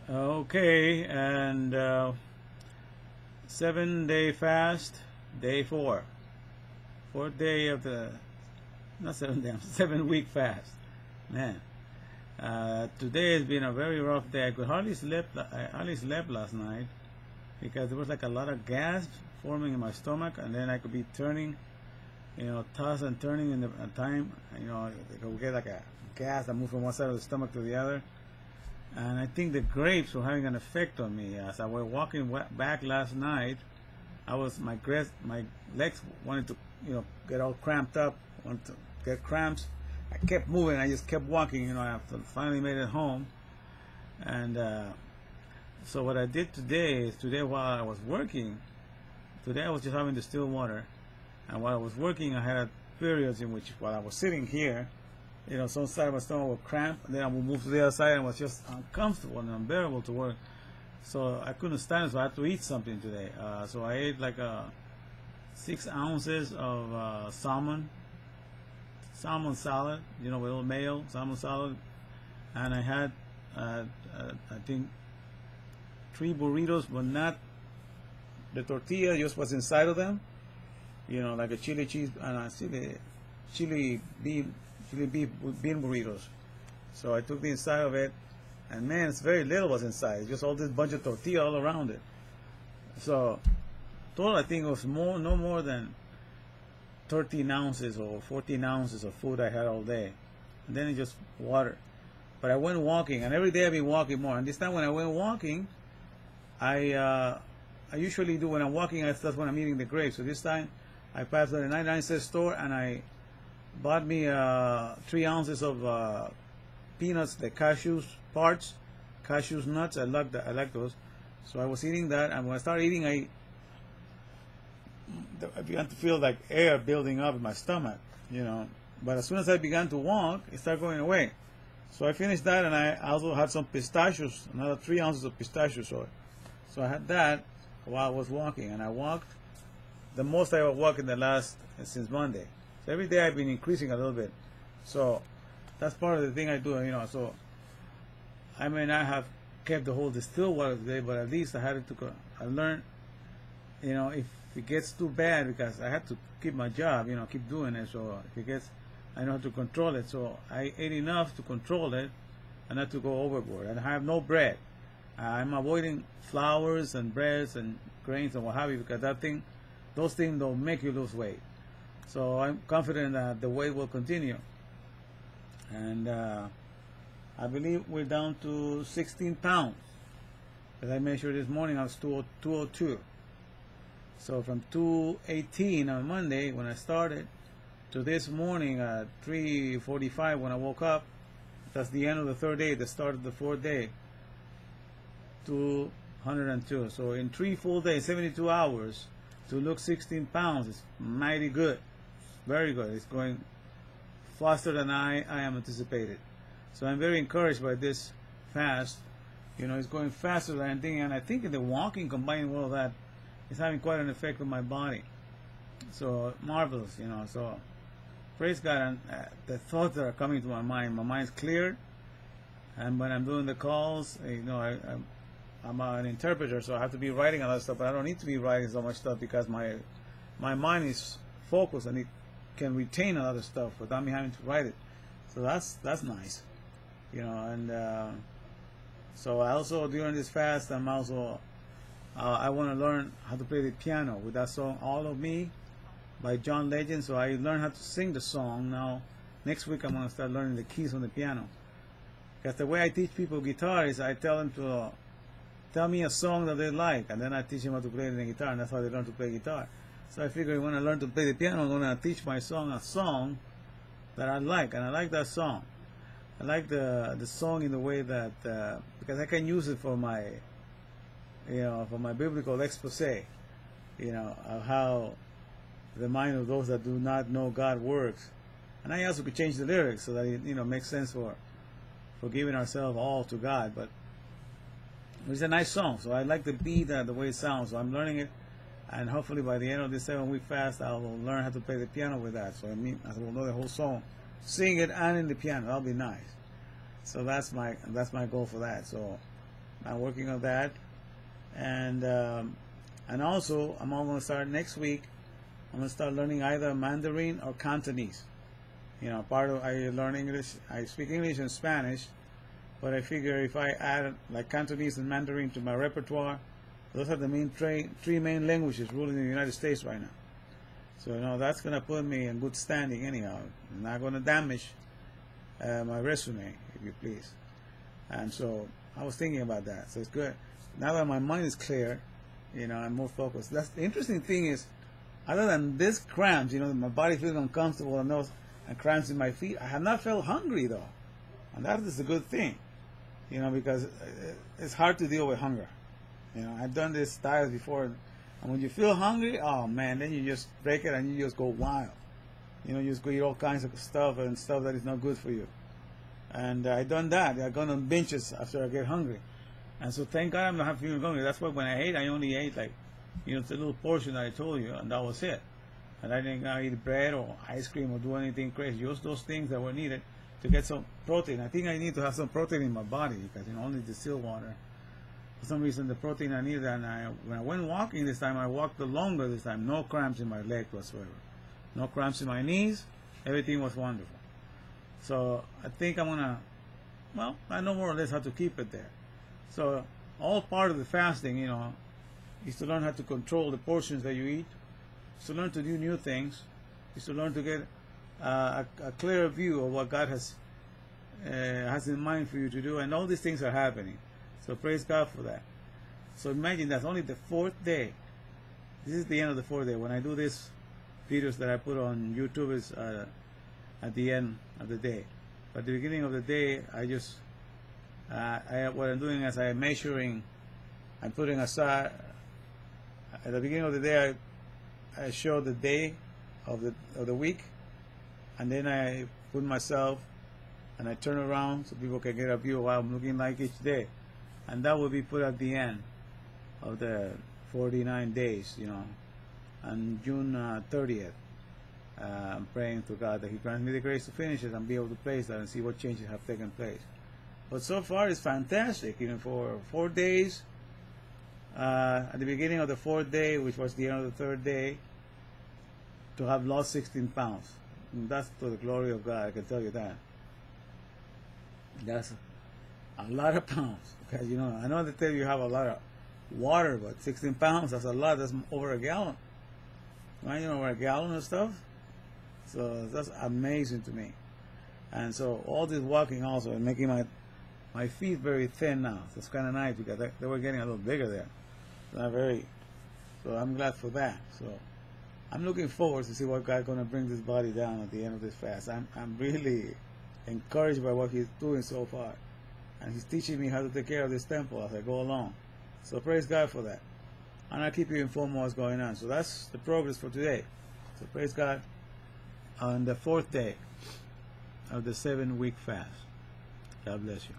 Okay, and 7 day fast, day four. Fourth day of the, not 7 day, 7 week fast. Man, today has been a very rough day. I could hardly sleep. I hardly slept last night because there was like a lot of gas forming in my stomach, and then I could be turning, toss and turning in the time. I could get like a gas that moved from one side of the stomach to the other. And I think the grapes were having an effect on me. As I was walking back last night, my legs wanted to, get all cramped up, wanted to get cramps. I kept moving. I just kept walking. I finally made it home. And so what I did today is while I was working, today I was just having the still water. And while I was working, I had periods in which while I was sitting here, some side of my stomach would cramp, and then I would move to the other side, and it was just uncomfortable and unbearable to work. So I couldn't stand it, so I had to eat something today. So I ate like 6 ounces of salmon salad, with a little mayo, salmon salad. And I had, I think, 3 burritos, but not the tortilla, just what's inside of them. Like a chili cheese and a chili bean burritos. So I took the inside of it, and man, it's very little was inside. It's just all this bunch of tortilla all around it. So total, I think it was no more than 13 ounces or 14 ounces of food I had all day, and then it's just water. But I went walking, and every day I've been walking more. And this time when I went walking, I usually do when I'm walking. That's when I'm eating the grapes. So this time I passed the 99-cent store, and I bought me 3 ounces of peanuts, the cashews parts, cashews nuts. I like those. So I was eating that, and when I started eating, I began to feel like air building up in my stomach, But as soon as I began to walk, it started going away. So I finished that, and I also had some pistachios, another 3 ounces of pistachios. So I had that while I was walking, and I walked the most I ever walked since Monday. So every day I've been increasing a little bit. So that's part of the thing I do, So I may not have kept the whole distilled water today, but at least I learned, if it gets too bad, because I have to keep my job, keep doing it. So if it gets, I know how to control it. So I ate enough to control it and not to go overboard. And I have no bread. I'm avoiding flours and breads and grains and what have you, because those things don't make you lose weight. So I'm confident that the weight will continue. And I believe we're down to 16 pounds. As I measured this morning, I was 202. So from 218 on Monday when I started to this morning at 3:45 when I woke up, that's the end of the third day, the start of the fourth day, 202. So in 3 full days, 72 hours, to look 16 pounds is mighty good. Very good. It's going faster than I am anticipated. So I'm very encouraged by this fast. It's going faster than I'm thinking, and I think the walking combined with all that is having quite an effect on my body. So marvelous, So praise God. And the thoughts that are coming to my mind's cleared. And when I'm doing the calls, I'm an interpreter, so I have to be writing a lot of stuff. But I don't need to be writing so much stuff because my mind is focused and it can retain a lot of stuff without me having to write it. So that's nice, And so I also, during this fast, I'm also I want to learn how to play the piano with that song "All of Me" by John Legend. So I learned how to sing the song. Now next week I'm going to start learning the keys on the piano. Because the way I teach people guitar is I tell them to tell me a song that they like, and then I teach them how to play the guitar, and that's how they learn to play guitar. So I figure when I learn to play the piano, I'm going to teach my song a song that I like, and I like that song. I like the song in the way that because I can use it for my biblical expose, of how the mind of those that do not know God works. And I also could change the lyrics so that it makes sense for giving ourselves all to God. But it's a nice song, so I like the beat and the way it sounds. So I'm learning it, and hopefully by the end of this 7-week fast, I will learn how to play the piano with that. So I will know the whole song, sing it, and in the piano. That'll be nice. So that's my goal for that. So I'm working on that, and also I'm all going to start next week. I'm going to start learning either Mandarin or Cantonese. You know, part of I learn English. I speak English and Spanish, but I figure if I add like Cantonese and Mandarin to my repertoire, those are the main three main languages ruling in the United States right now. So you know that's going to put me in good standing anyhow. It's not going to damage my resume, if you please. And so I was thinking about that. So it's good. Now that my mind is clear, you know, I'm more focused. That's the interesting thing is, other than this cramps, you know, my body feels uncomfortable and those and cramps in my feet, I have not felt hungry though, and that is a good thing, you know, because it's hard to deal with hunger. You know, I've done this diet before, and when you feel hungry, oh man, then you just break it and you just go wild. You know, you just go eat all kinds of stuff and stuff that is not good for you. And I've done that. I've gone on binges after I get hungry, and so thank God I'm not feeling hungry. That's why when I ate, I only ate like, you know, the little portion that I told you, and that was it. And I didn't eat bread or ice cream or do anything crazy. Just those things that were needed to get some protein. I think I need to have some protein in my body because, you know, only distilled water. For some reason, the protein I needed, and when I went walking this time, I walked the longer this time. No cramps in my leg whatsoever. No cramps in my knees. Everything was wonderful. So I think I'm gonna, well, I know more or less how to keep it there. So all part of the fasting, you know, is to learn how to control the portions that you eat. Is to learn to do new things. Is to learn to get a clearer view of what God has in mind for you to do, and all these things are happening. So praise God for that. So imagine that's only the 4th day. This is the end of the 4th day. When I do these videos that I put on YouTube, is at the end of the day. But at the beginning of the day, I just what I'm doing is I'm measuring. I'm putting aside. At the beginning of the day, I show the day of the week, and then I put myself and I turn around so people can get a view of what I'm looking like each day, and that will be put at the end of the 49 days, you know, on June 30th. I'm praying to God that He grants me the grace to finish it and be able to place that and see what changes have taken place. But so far it's fantastic, you know, for 4 days. At the beginning of the 4th day, which was the end of the 3rd day, to have lost 16 pounds. And that's to the glory of God, I can tell you that. That's a lot of pounds. Because, you know, I know they tell you have a lot of water, but 16 pounds, that's a lot. That's over a gallon. Right? You know, over a gallon of stuff. So that's amazing to me. And so all this walking also is making my feet very thin now. So it's kind of nice because they were getting a little bigger there. So I'm glad for that. So I'm looking forward to see what God's going to bring this body down at the end of this fast. I'm really encouraged by what He's doing so far. And He's teaching me how to take care of this temple as I go along. So praise God for that. And I'll keep you informed on what's going on. So that's the progress for today. So praise God on the 4th day of the 7-week fast. God bless you.